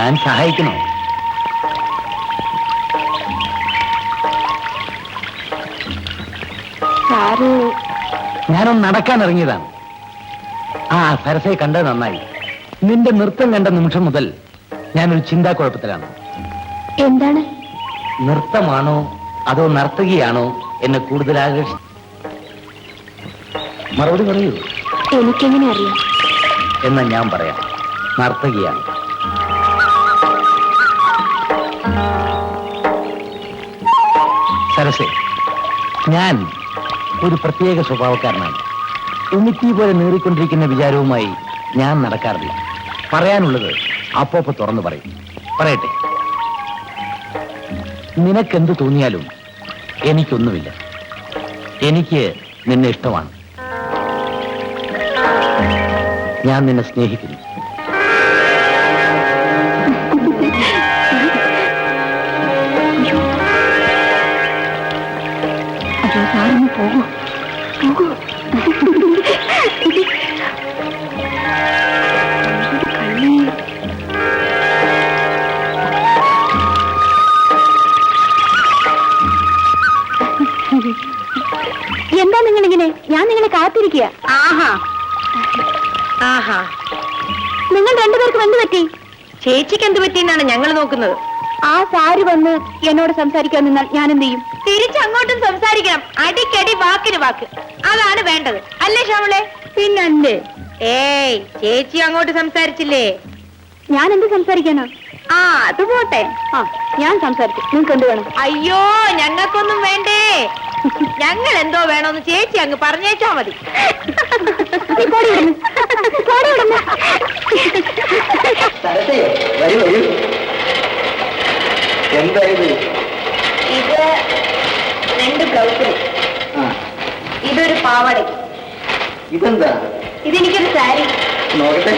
ഞാൻ സഹായിക്കണോ? ഞാനൊന്ന് നടക്കാൻ ഇറങ്ങിയതാണ്. ആ സരസയെ കണ്ടത് നന്നായി. നിന്റെ നൃത്തം കണ്ട നിമിഷം മുതൽ ഞാനൊരു ചിന്താക്കുഴപ്പത്തിലാണ്. എന്താണ്? നൃത്തമാണോ അതോ നർത്തകിയാണോ എന്നെ കൂടുതൽ ആകർഷി? മറുപടി പറയൂ. എനിക്കെങ്ങനെ അറിയാം? എന്നാ ഞാൻ പറയാം, നർത്തകിയാണ്. സരസേ, ഞാൻ ഒരു പ്രത്യേക സ്വഭാവക്കാരനാണ്. എനിക്ക് പോലെ നീറിക്കൊണ്ടിരിക്കുന്ന വിചാരവുമായി ഞാൻ നടക്കാറില്ല. പറയാനുള്ളത് അപ്പോപ്പൊ തുറന്നു പറയും. പറയട്ടെ, നിനക്കെന്ത് തോന്നിയാലും എനിക്കൊന്നുമില്ല. എനിക്ക് നിന്നെ ഇഷ്ടമാണ്. ഞാൻ നിന്നെ സ്നേഹിക്കുന്നു. പോകൂ പോകൂ. എന്താ നിങ്ങളിങ്ങനെ? ഞാൻ നിങ്ങളെ കാത്തിരിക്കുക. ആഹാ ആഹാ, നിങ്ങൾ രണ്ടുപേർക്കും എന്ത് പറ്റി? ചേച്ചിക്ക് എന്ത് പറ്റിയെന്നാണ് ഞങ്ങൾ നോക്കുന്നത്. ആ സാരി വന്ന് എന്നോട് സംസാരിക്കാൻ നിന്നാൽ ഞാൻ എന്ത് ചെയ്യും? തിരിച്ചങ്ങോട്ടും സംസാരിക്കണം. അടിക്കടി വാക്കിന് വാക്ക്. അതാണ് വേണ്ടത്, അല്ലേ ശ്യാമളെ? പിന്നല്ലേ. ഏയ്, ചേച്ചി അങ്ങോട്ട് സംസാരിച്ചില്ലേ? ഞാൻ എന്ത് സംസാരിക്കാനാ? ആ, അത് പോട്ടെ. ആ, ഞാൻ സംസാരിച്ചു. നിങ്ങൾക്ക് എന്ത് വേണം? അയ്യോ, ഞങ്ങൾക്കൊന്നും വേണ്ടേ. ഞങ്ങൾ എന്തോ വേണമെന്ന് ചേച്ചി അങ്ങ് പറഞ്ഞേച്ചാ മതി. എന്തായത്? ഇത് 2 ബ്ലൗസിന്, ഇതൊരു പാവാടയ്ക്ക്. ഇതെന്താ? ഇതെനിക്കൊരു സാരി. നോക്കട്ടെ.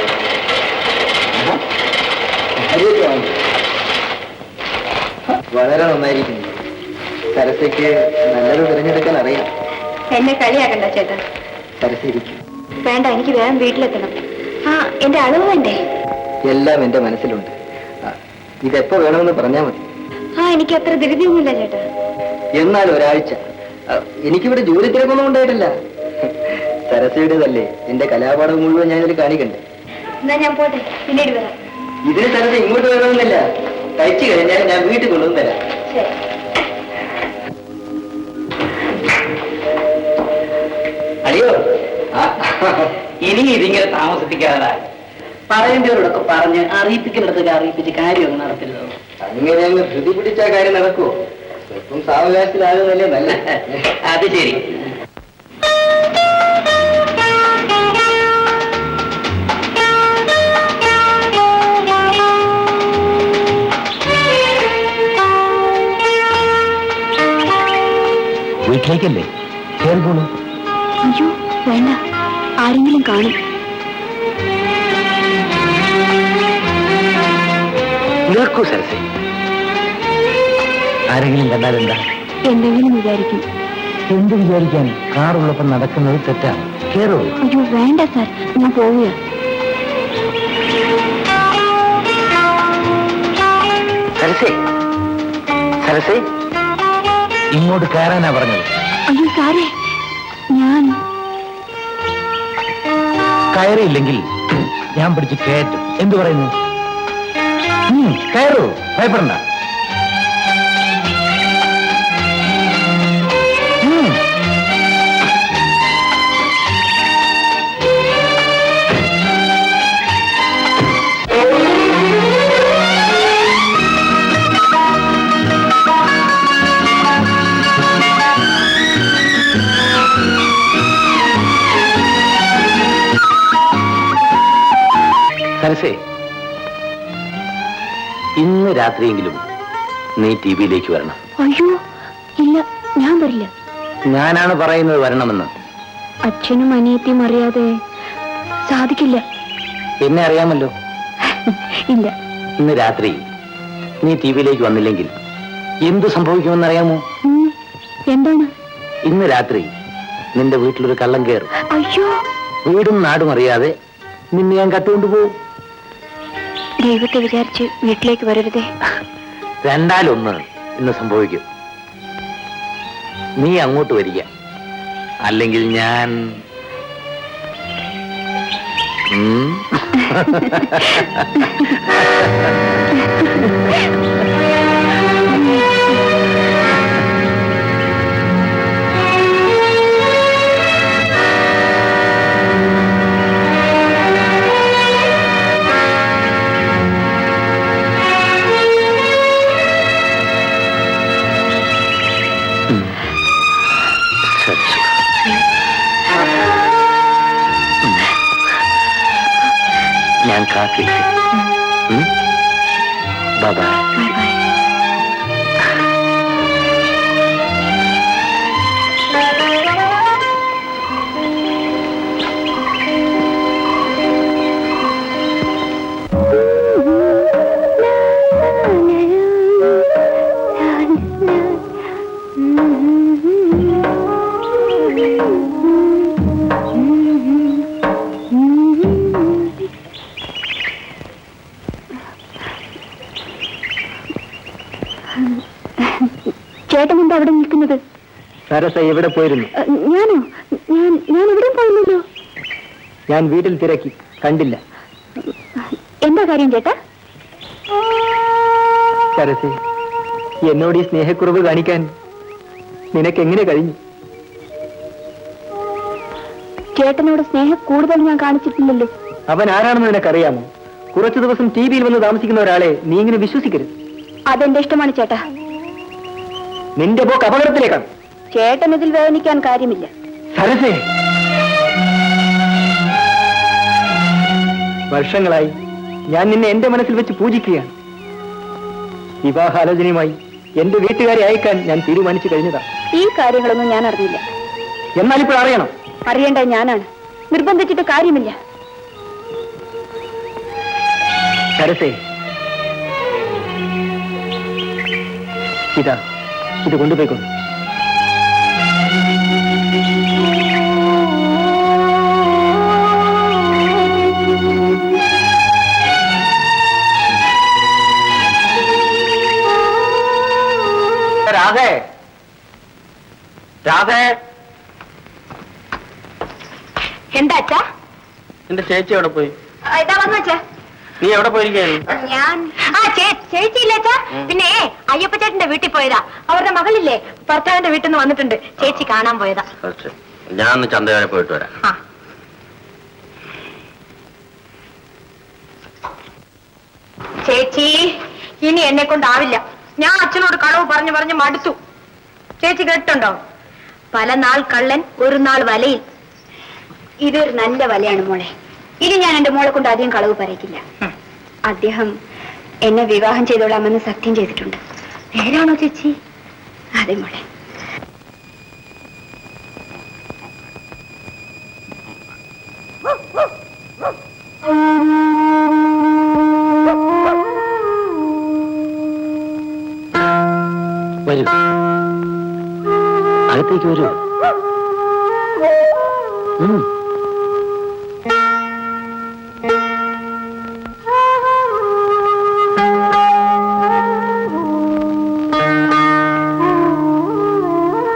വളരെ നന്നായിരിക്കുന്നു. സരസയ്ക്ക് നല്ലത് തിരഞ്ഞെടുക്കാൻ അറിയാം. എന്നെ കളിയാക്കണ്ട ചേട്ടാ. സരസയിരിക്കും. വേണ്ട, എനിക്ക് വേഗം വീട്ടിലെത്തണം. ആ, എന്റെ അളവ് വേണ്ടേ? എല്ലാം എന്റെ മനസ്സിലുണ്ട്. ഇതെപ്പോ വേണമെന്ന് പറഞ്ഞാൽ മതി. ആ, എനിക്ക് അത്ര ധൃതിയൊന്നുമില്ല ചേട്ടാ. എന്നാൽ ഒരാഴ്ച. എനിക്കിവിടെ ജോലി തിരക്കൊന്നും ഉണ്ടായിട്ടില്ല. സരസയുടേതല്ലേ, എന്റെ കലാപാഠം മുഴുവൻ ഞാനിതിൽ കാണിക്കണ്ടേ. എന്നാ ഞാൻ പോട്ടെ, പിന്നീട് വരാം. ഇതിന് സരസ ഇങ്ങോട്ട് വരണമെന്നില്ല. തയ്ച്ചു കഴിഞ്ഞാൽ ഞാൻ വീട്ടിൽ കൊണ്ടുവന്ന് തരാം. ശരി. അയ്യോ, ഇനി ഇതിങ്ങനെ താമസിപ്പിക്കാതെ പറയേണ്ടവരോടൊക്കെ പറഞ്ഞ് അറിയിപ്പിക്കുന്നിടത്തൊക്കെ അറിയിപ്പിച്ച് കാര്യം ഒന്നും നടത്തരുത്. അങ്ങനെ അങ്ങ് ധൃതി പിടിച്ച കാര്യം നടക്കുമോ? സ്വല്പം സാവകാശത്തിലാകുന്നല്ലേ നല്ല. അത് ശരി. വീട്ടിലേക്കല്ലേ? കേൾക്കോളൂ. അയ്യോ വേണ്ട, ആരെങ്കിലും കാണും. കേൾക്കൂ സരസേ. ആരെങ്കിലും കണ്ടാലെന്താ? എന്തെങ്കിലും വിചാരിക്കും. എന്ത് വിചാരിക്കാൻ? കാറുള്ളപ്പം നടക്കുന്നത് തെറ്റാണ്. കേറോ? അയ്യോ വേണ്ട സാർ, ഞാൻ പോവുക. സരസേ, സരസേ, ഇങ്ങോട്ട് കയറാനാ പറഞ്ഞത്. അയ്യോ സാറേ, ഞാൻ കയറിയില്ലെങ്കിൽ ഞാൻ പിടിച്ച് കയറ്റും. എന്തു പറയുന്നു? കയറൂ, ഭയപ്പെടണ്ട. സരസേ, ഇന്ന് രാത്രിയെങ്കിലും നീ ടിവിയിലേക്ക് വരണം. അയ്യോ ഇല്ല, ഞാൻ വരില്ല. ഞാനാണ് പറയുന്നത് വരണമെന്ന്. അച്ഛനും അനിയത്തിയും അറിയാതെ സാധിക്കില്ല. എന്നെ അറിയാമല്ലോ. ഇല്ല. ഇന്ന് രാത്രി നീ ടിവിയിലേക്ക് വന്നില്ലെങ്കിൽ എന്തു സംഭവിക്കുമെന്നറിയാമോ? എന്താണ്? ഇന്ന് രാത്രി നിന്റെ വീട്ടിലൊരു കള്ളം കയറും. അയ്യോ. വീടും നാടും അറിയാതെ നിന്നെ ഞാൻ കട്ടുകൊണ്ടുപോകും. ദൈവത്തെ വിചാരിച്ച് വീട്ടിലേക്ക് വരരുതേ. രണ്ടാലൊന്ന് ഇന്ന് സംഭവിക്കും. നീ അങ്ങോട്ട് വരിക, അല്ലെങ്കിൽ ഞാൻ ഞാൻ കാത്തിരിക്കും. Bye bye. ചേട്ടൻ എന്താ അവിടെ നിൽക്കുന്നത്? സരസ എവിടെ പോയിരുന്നു? ഞാനോ? ഞാൻ എവിടെ പോയില്ലല്ലോ. ഞാൻ വീട്ടിൽ തിരക്കി, കണ്ടില്ല. എന്താ കാര്യം ചേട്ടാ? സരസെ, എന്നോട് ഈ സ്നേഹക്കുറവ് കാണിക്കാൻ നിനക്ക് എങ്ങനെ കഴിഞ്ഞു? ചേട്ടനോട് സ്നേഹം കൂടുതൽ ഞാൻ കാണിച്ചിട്ടില്ലല്ലോ. അവൻ ആരാണെന്ന് നിനക്കറിയാമോ? കുറച്ചു ദിവസം ടി വിയിൽ വന്ന് താമസിക്കുന്ന ഒരാളെ നീ ഇങ്ങനെ വിശ്വസിക്കരുത്. അതെന്റെ ഇഷ്ടമാണ് ചേട്ടാ. നിന്റെ പോക്ക് അപകടത്തിലേക്കാണ്. ചേട്ടൻ ഇതിൽ വേദനിക്കാൻ കാര്യമില്ല. സരസേ, വർഷങ്ങളായി ഞാൻ നിന്നെ എന്റെ മനസ്സിൽ വെച്ച് പൂജിക്കുകയാണ്. വിവാഹാലോചനയുമായി എന്റെ വീട്ടുകാരെ അയക്കാൻ ഞാൻ തീരുമാനിച്ചു കഴിഞ്ഞതാ. ഈ കാര്യങ്ങളൊന്നും ഞാൻ അറിഞ്ഞില്ല. എന്നാൽ ഇപ്പോൾ അറിയണം. അറിയേണ്ട ഞാനാണ്. നിർബന്ധിച്ചിട്ട് കാര്യമില്ല. സരസേ, ഇതാ, ഇത് കൊണ്ടുപോയിക്കൊള്ളു. രാധേ, രാധേ. എന്താ അച്ഛാ? എന്റെ ചേച്ചി എവിടെ പോയി? ഇതാ വന്നു അച്ഛാ. നീ എവിടെ പോയിരിക്കുകയായിരുന്നു? ഞാൻ ചേച്ചിയില്ലേ അച്ഛാ? പിന്നെ അയ്യപ്പ ചേട്ടന്റെ വീട്ടിൽ പോയതാ. അവരുടെ മകളില്ലേ, ഭർത്താവിന്റെ വീട്ടിൽ നിന്ന് വന്നിട്ടുണ്ട്. ചേച്ചി കാണാൻ പോയതാ. ഞാൻ ഒന്ന് ചന്ത വരെ പോയിട്ട് വരാം. ചേച്ചി, ഇനി എന്നെ കൊണ്ടാവില്ല. ഞാൻ അച്ഛനോട് കളവ് പറഞ്ഞു മടുത്തു. ചേച്ചി കേട്ടുണ്ടോ? പല നാൾ കള്ളൻ ഒരു നാൾ വലയിൽ. ഇതൊരു നല്ല വലയാണ് മോളെ. ഇനി ഞാൻ എന്റെ മോളെ കൊണ്ട് അധികം കളവ് പറയിക്കില്ല. അദ്ദേഹം എന്നെ വിവാഹം ചെയ്തോളാമെന്ന് സത്യം ചെയ്തിട്ടുണ്ട്. നേരാണോ ചേച്ചി? അതെ മോളെ. വരൂ, അകത്തേക്ക് വരൂ.